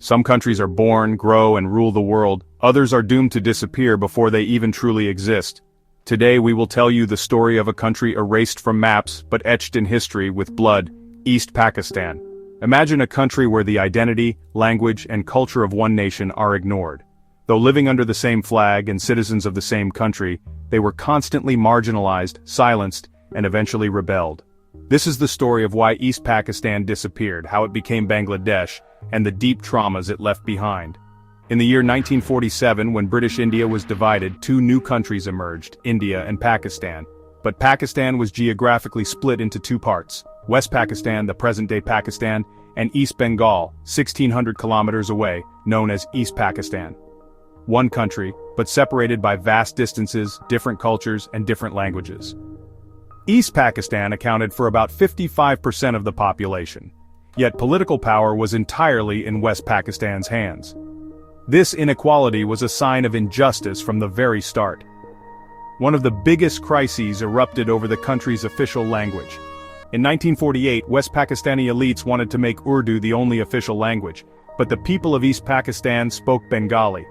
Some countries are born, grow, and rule the world. Others are doomed to disappear before they even truly exist. Today we will tell you the story of a country erased from maps but etched in history with blood, East Pakistan. Imagine a country where the identity, language, and culture of one nation are ignored. Though living under the same flag and citizens of the same country, they were constantly marginalized, silenced, and eventually rebelled. This is the story of why East Pakistan disappeared, how it became Bangladesh, and the deep traumas it left behind. In the year 1947, when British India was divided, two new countries emerged, India and Pakistan. But Pakistan was geographically split into two parts: West Pakistan, the present-day Pakistan, and East Bengal, 1,600 kilometers away, known as East Pakistan. One country, but separated by vast distances, different cultures, and different languages. East Pakistan accounted for about 55% of the population. Yet political power was entirely in West Pakistan's hands. This inequality was a sign of injustice from the very start. One of the biggest crises erupted over the country's official language. In 1948, West Pakistani elites wanted to make Urdu the only official language, but the people of East Pakistan spoke Bengali.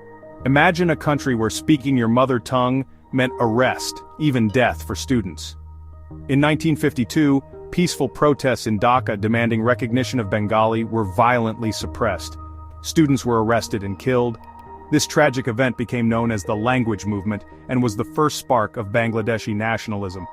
Imagine a country where speaking your mother tongue meant arrest, even death for students. In 1952, peaceful protests in Dhaka demanding recognition of Bengali were violently suppressed. Students were arrested and killed. This tragic event became known as the language movement and was the first spark of Bangladeshi nationalism.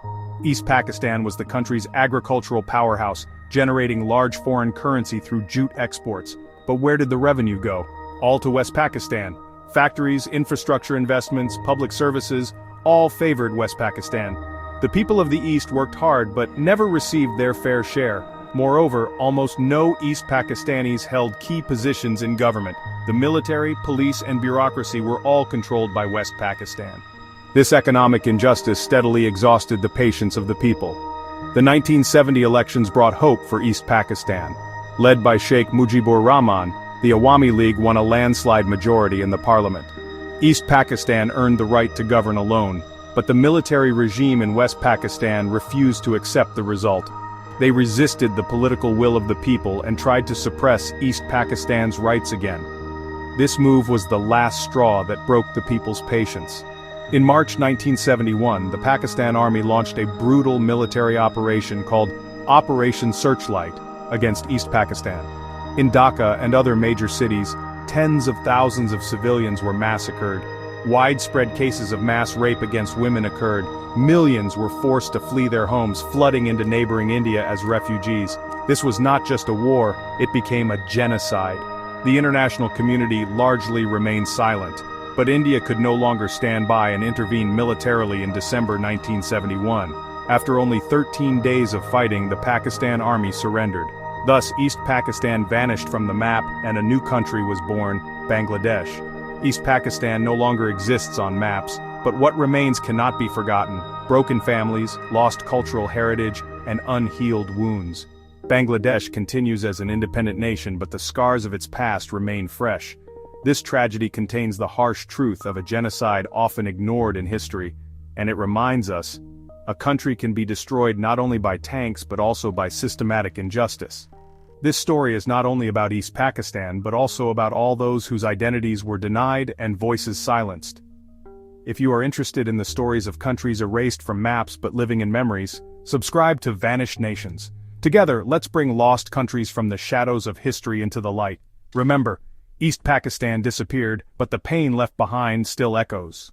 East Pakistan was the country's agricultural powerhouse, generating large foreign currency through jute exports. But where did the revenue go? All to West Pakistan. Factories, infrastructure investments, public services, all favored West Pakistan. The people of the East worked hard but never received their fair share. Moreover, almost no East Pakistanis held key positions in government. The military, police, and bureaucracy were all controlled by West Pakistan. This economic injustice steadily exhausted the patience of the people. The 1970 elections brought hope for East Pakistan. Led by Sheikh Mujibur Rahman, the Awami League won a landslide majority in the parliament. East Pakistan earned the right to govern alone, but the military regime in West Pakistan refused to accept the result. They resisted the political will of the people and tried to suppress East Pakistan's rights again. This move was the last straw that broke the people's patience. In March 1971, the Pakistan Army launched a brutal military operation called Operation Searchlight against East Pakistan. In Dhaka and other major cities, tens of thousands of civilians were massacred. Widespread cases of mass rape against women occurred. Millions were forced to flee their homes, flooding into neighboring India as refugees. This was not just a war, it became a genocide. The international community largely remained silent, but India could no longer stand by and intervene militarily in December 1971. After only 13 days of fighting, the Pakistan Army surrendered. Thus, East Pakistan vanished from the map and a new country was born, Bangladesh. East Pakistan no longer exists on maps, but what remains cannot be forgotten: broken families, lost cultural heritage, and unhealed wounds. Bangladesh continues as an independent nation, but the scars of its past remain fresh. This tragedy contains the harsh truth of a genocide often ignored in history, and it reminds us, a country can be destroyed not only by tanks but also by systematic injustice. This story is not only about East Pakistan but also about all those whose identities were denied and voices silenced. If you are interested in the stories of countries erased from maps but living in memories, subscribe to Vanished Nations. Together, let's bring lost countries from the shadows of history into the light. Remember, East Pakistan disappeared, but the pain left behind still echoes.